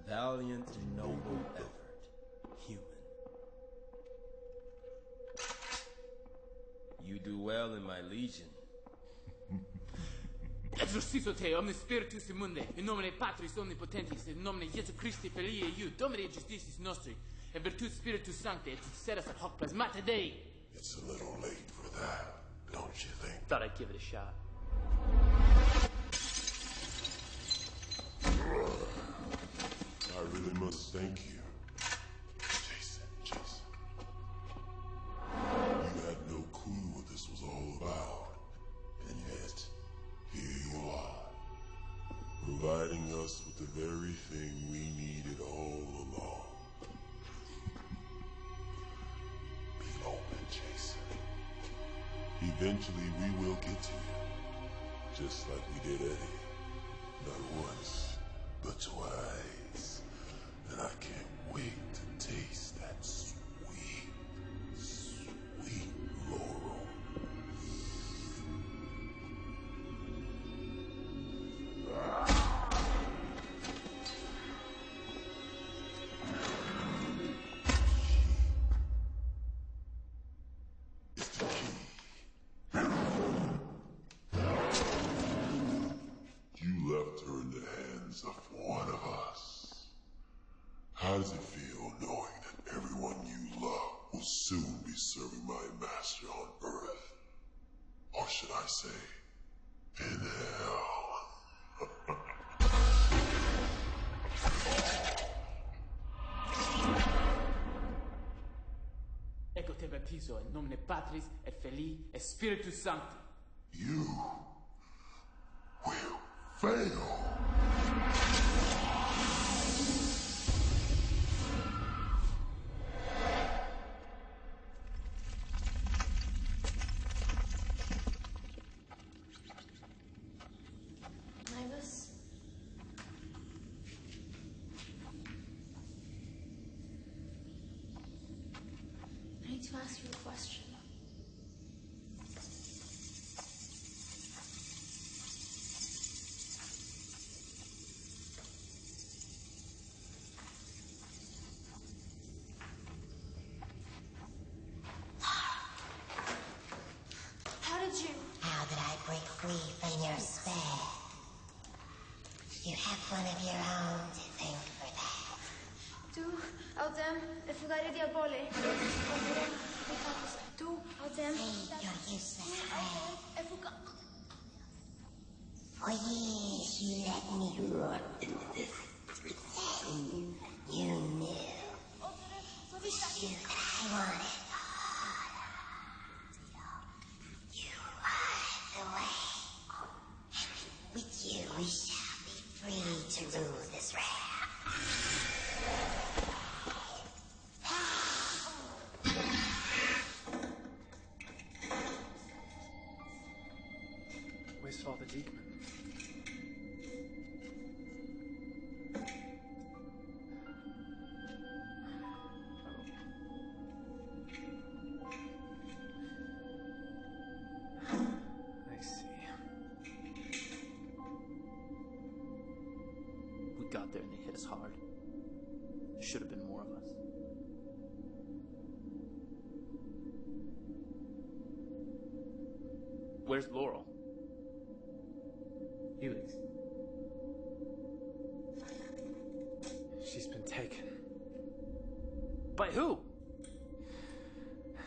Valiant and noble effort, human. You do well in my legion. Exorcizo te, omnis spiritus immunde, in nomine Patris omnipotentis, in nomine Iesu Christi Filii eiu, Domini justitis nostri, et virtus Spiritus Sancti, et sedas ad hoc plasmata Dei. It's a little late for that, don't you think? Thought I'd give it a shot. I really must thank you. Jason. You had no clue what this was all about. And yet, here you are. Providing us with the very thing we needed all along. Be open, Jason. Eventually we will get to you. Just like we did Eddie. Not once, but twice. And I can't wait to taste that sweet, sweet Laurel. You left her in the hands of one of us. How does it feel knowing that everyone you love will soon be serving my master on Earth? Or should I say, in hell? Ecco te baptizo in nomine Patris et Filii et Spiritus Sancti. You will fail. Nibus? I need to ask you a question. How did I break free from your spell? You have one of your own to thank for that. Tu autem effugare diabole. Tu autem. Say your useless prayer. Effuga. For years you let me rot into this prison. You knew. You that I wanted. You are the way. And with you we shall be free to rule this realm. Where's Father Diekman? I see. We got there and they hit us hard. There should have been more of us. Where's Laurel? Helix. She's been taken. By who?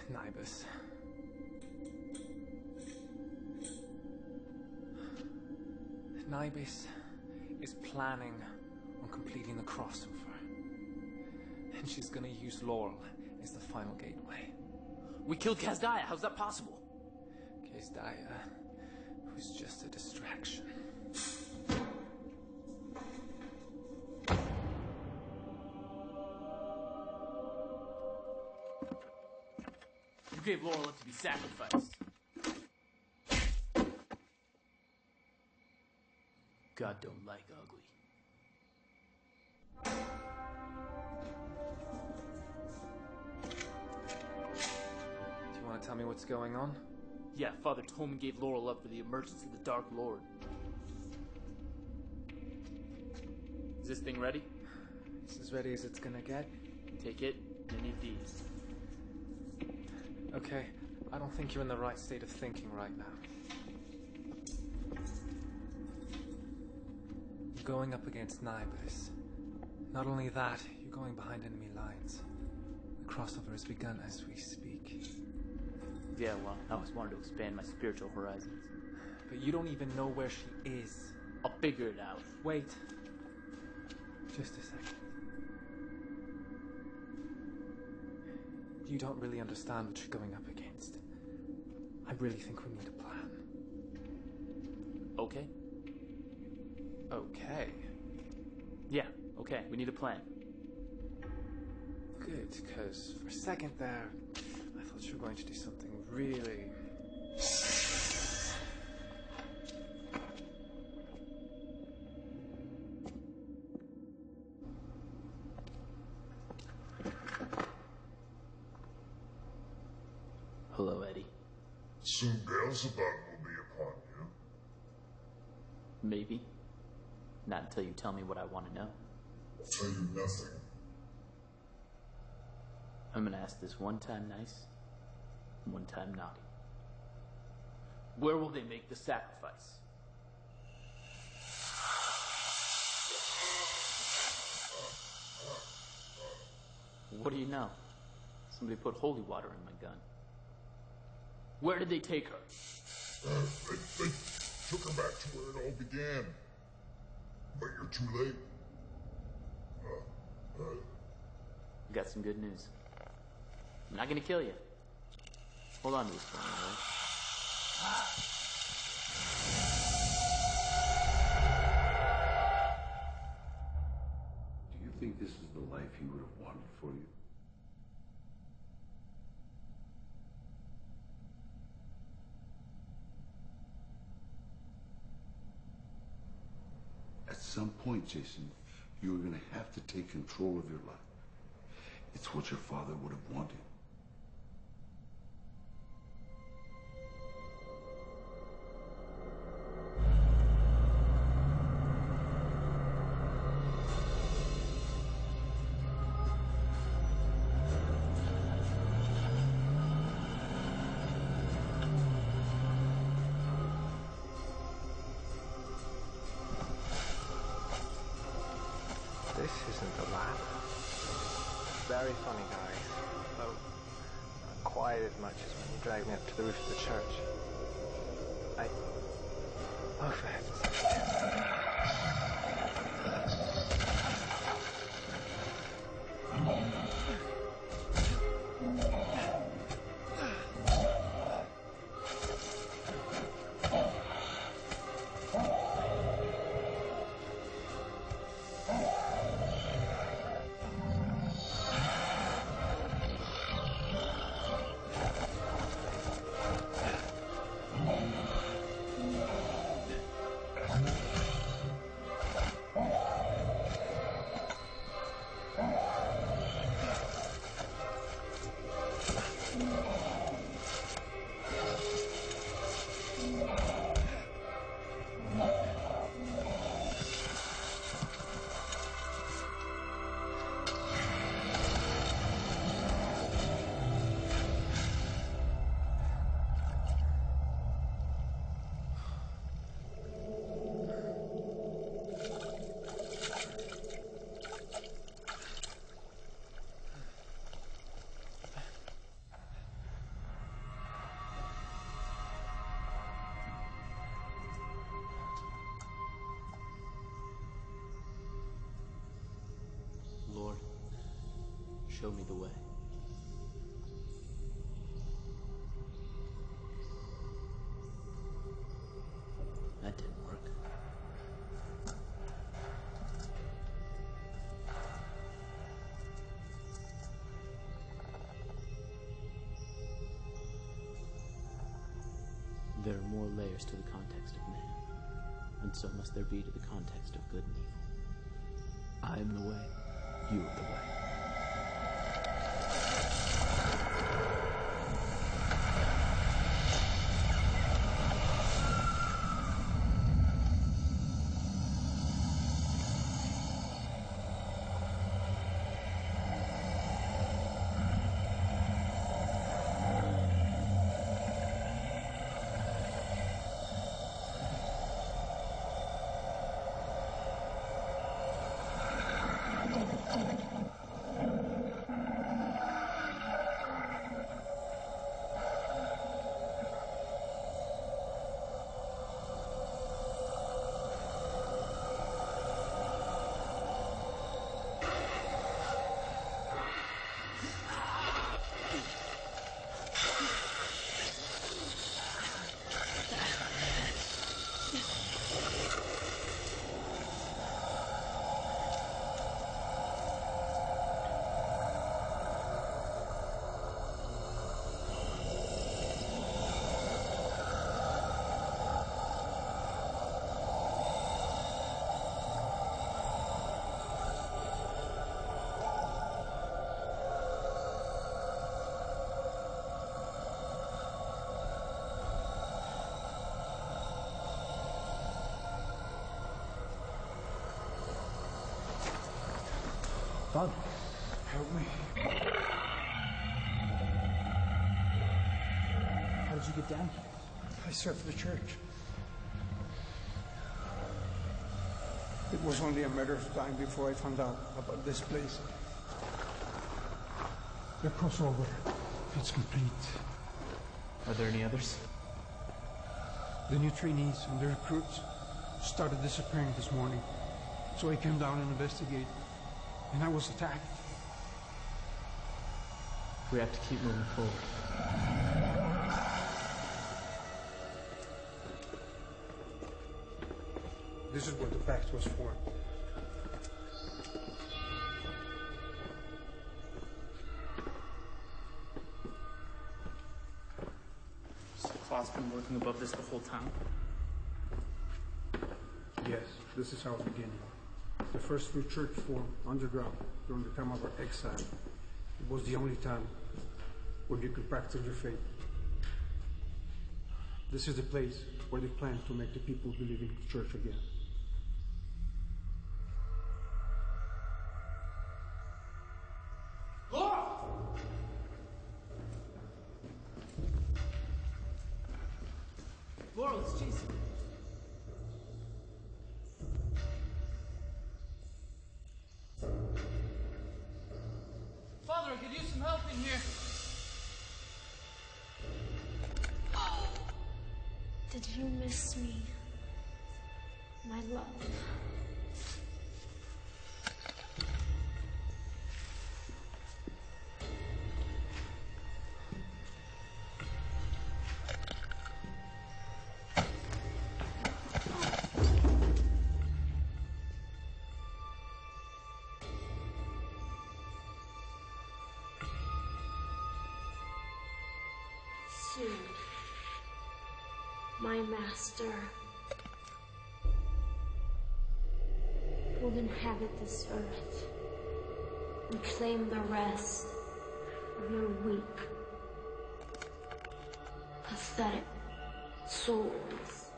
Nibus. Nibus is planning on completing the crossover. And she's gonna use Laurel as the final gateway. We killed Kazdaya. How's that possible? Kazdaya was just a distraction. You gave Laurel up to be sacrificed. God don't like ugly. Do you want to tell me what's going on? Yeah, Father Tolman gave Laurel up for the emergence of the Dark Lord. Is this thing ready? It's as ready as it's gonna get. Take it. You need these. Okay, I don't think you're in the right state of thinking right now. going up against Nibus. Not only that, you're going behind enemy lines. The crossover has begun as we speak. Yeah, well, I always wanted to expand my spiritual horizons. But you don't even know where she is. I'll figure it out. Wait. Just a second. You don't really understand what you're going up against. I really think we need a plan. Okay. Okay. Yeah, okay, we need a plan. Good, because for a second there, I thought you were going to do something really... Hello, Eddie. Soon Beelzebub will be upon you. Maybe. Not until you tell me what I want to know. I'll tell you nothing. I'm gonna ask this one time nice, one time naughty. Where will they make the sacrifice? What do you know? Somebody put holy water in my gun. Where did they take her? They took her back to where it all began. But you're too late. Got some good news. I'm not gonna kill you. Hold on to this for me, alright? Do you think this is the life he would have wanted for you? At some point, Jason, you are going to have to take control of your life. It's what your father would have wanted. This isn't the lab. Very funny, guys. Though, not quite as much as when you dragged me up to the roof of the church. Oh, for heaven's sake. Lord, show me the way. That didn't work. There are more layers to the context of man, and so must there be to the context of good and evil. I am the way. You are the way. Father, help me. How did you get down here? I served the church. It was only a matter of time before I found out about this place. The crossover, it's complete. Are there any others? The new trainees and the recruits started disappearing this morning. So I came down and investigated, and I was attacked. We have to keep moving forward. This is what the pact was for. So Claw's been working above this the whole time? Yes, this is our beginning. The first new church formed underground during the time of our exile. It was the only time where you could practice your faith. This is the place where they plan to make the people believe in the church again. Laurel, it's Jason. Father, I could use some help in here. Did you miss me, my love? Soon, my master will inhabit this earth and claim the rest of your weak, pathetic souls.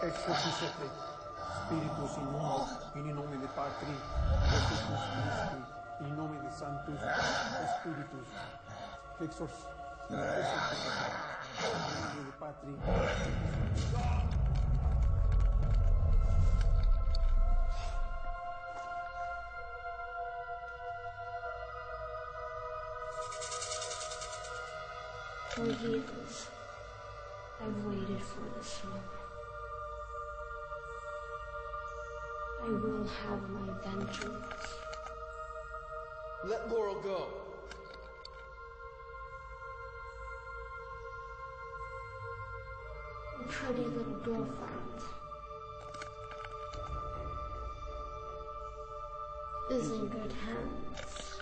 Exorcisete, Spiritus in uno, in nomine Patri, et Spiritus Christi, in nomine Sanctus Spiritus. Exorcisete, in nomine Patri. For years, I've waited for this moment. I will have my vengeance. Let Laurel go. A pretty little girlfriend is in good hands.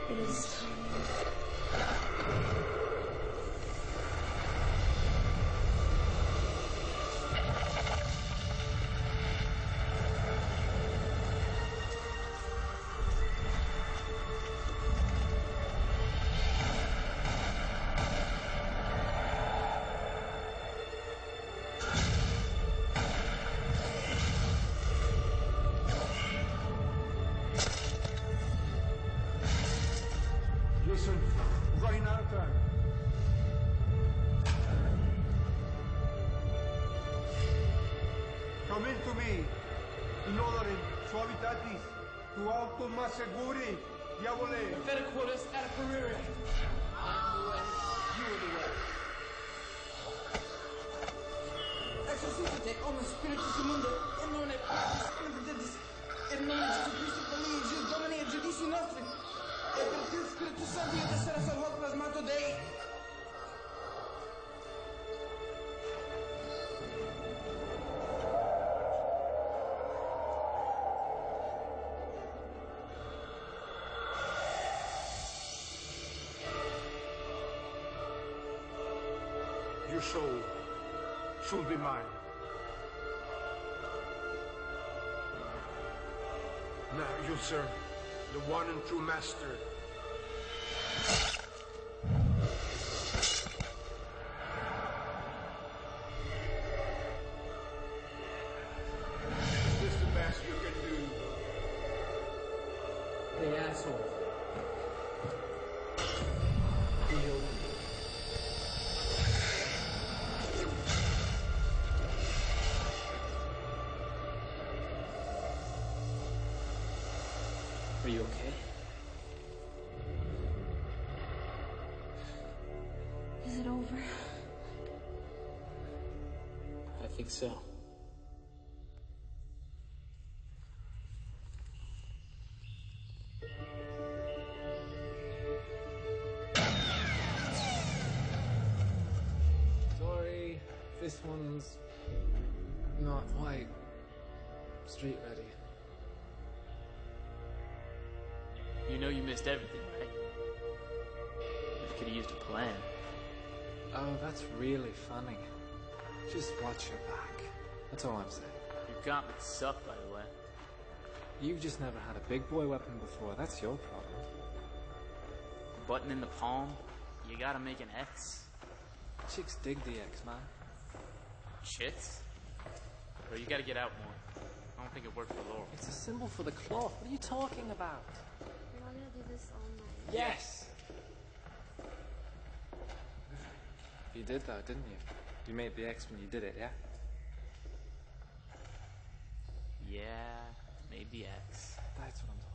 It is time. Jason, running out of time. Come into me, in odorem suavitatis, tu auto mas seguri, diavole. Pathetic quotas at a career. I'm the way, you are the way. Exorcisate omnes spiritus immundo, in nomine Patris et Filii, in nomine Jesu Christi Domini, Jesu Domini et Judici nostri, et per Filii Spiritus Sancti et essere sal hoc plasmato Dei. Your soul should be mine. Now you, sir, the one and true master. Is this the best you can do? Hey, asshole. Are you okay? Is it over? I think so. Sorry, this one's not quite street ready. You know you missed everything, right? You could have used a plan. Oh, that's really funny. Just watch your back. That's all I'm saying. Your gauntlets suck, by the way. You've just never had a big boy weapon before. That's your problem. Button in the palm, you gotta make an X. Chicks dig the X, man. Chits? Bro, you gotta get out more. I don't think it worked for Laurel. It's a symbol for the cloth. What are you talking about? We're not gonna do this all night. Yes! You did though, didn't you? You made the X when you did it, yeah? Yeah, made the X. That's what I'm talking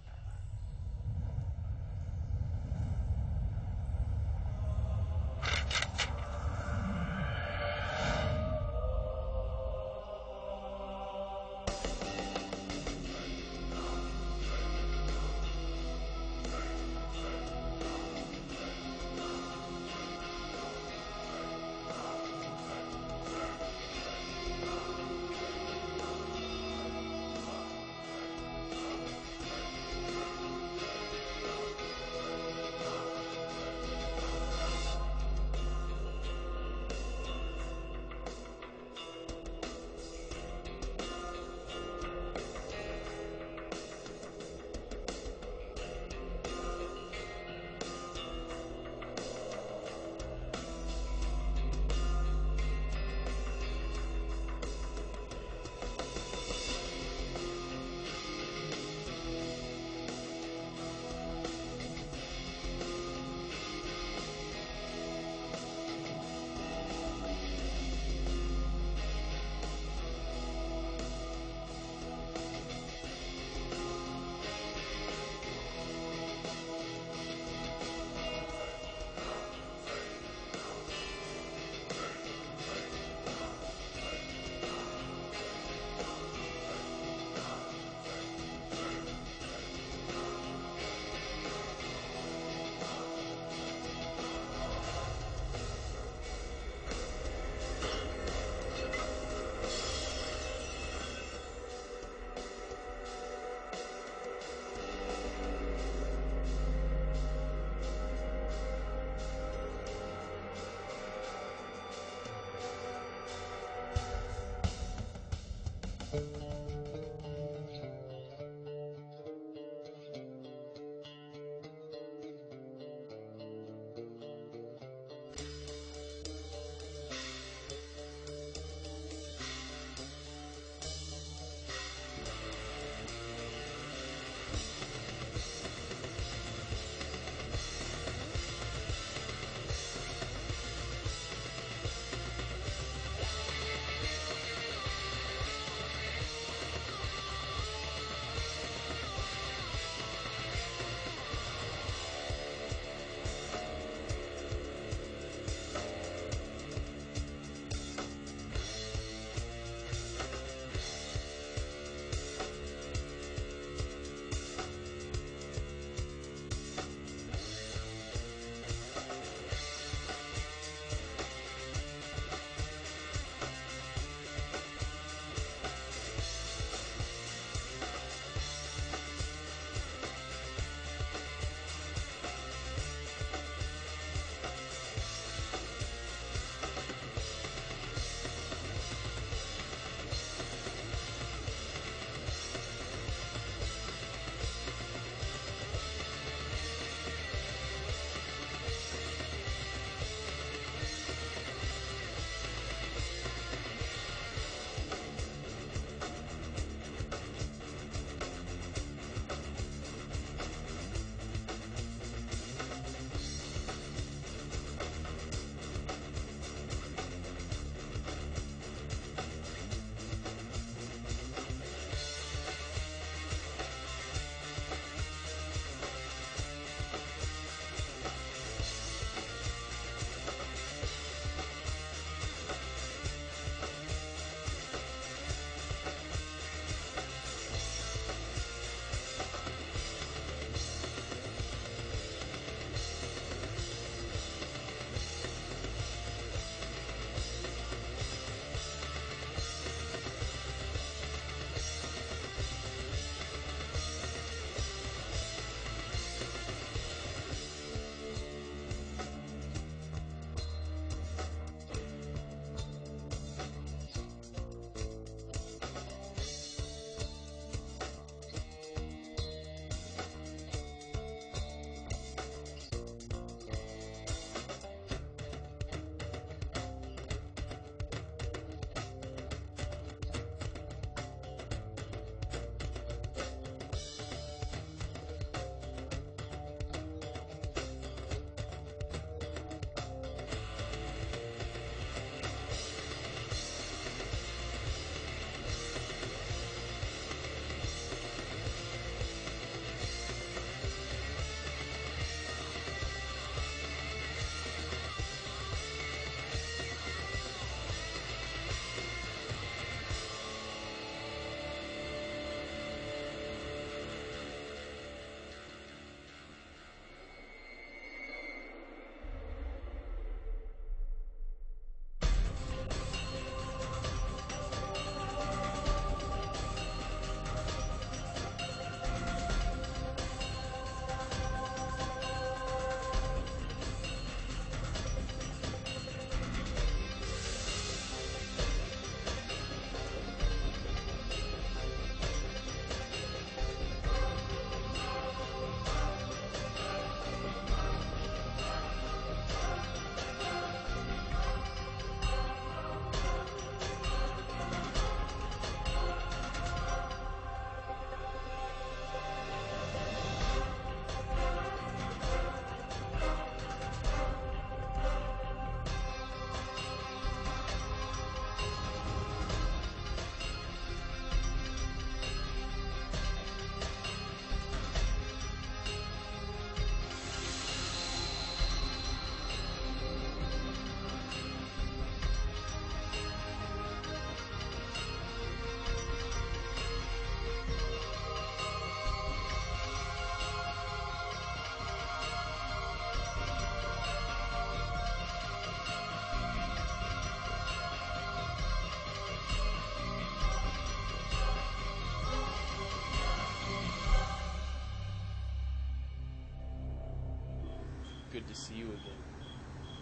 Good to see you again,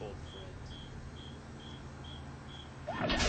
old friend.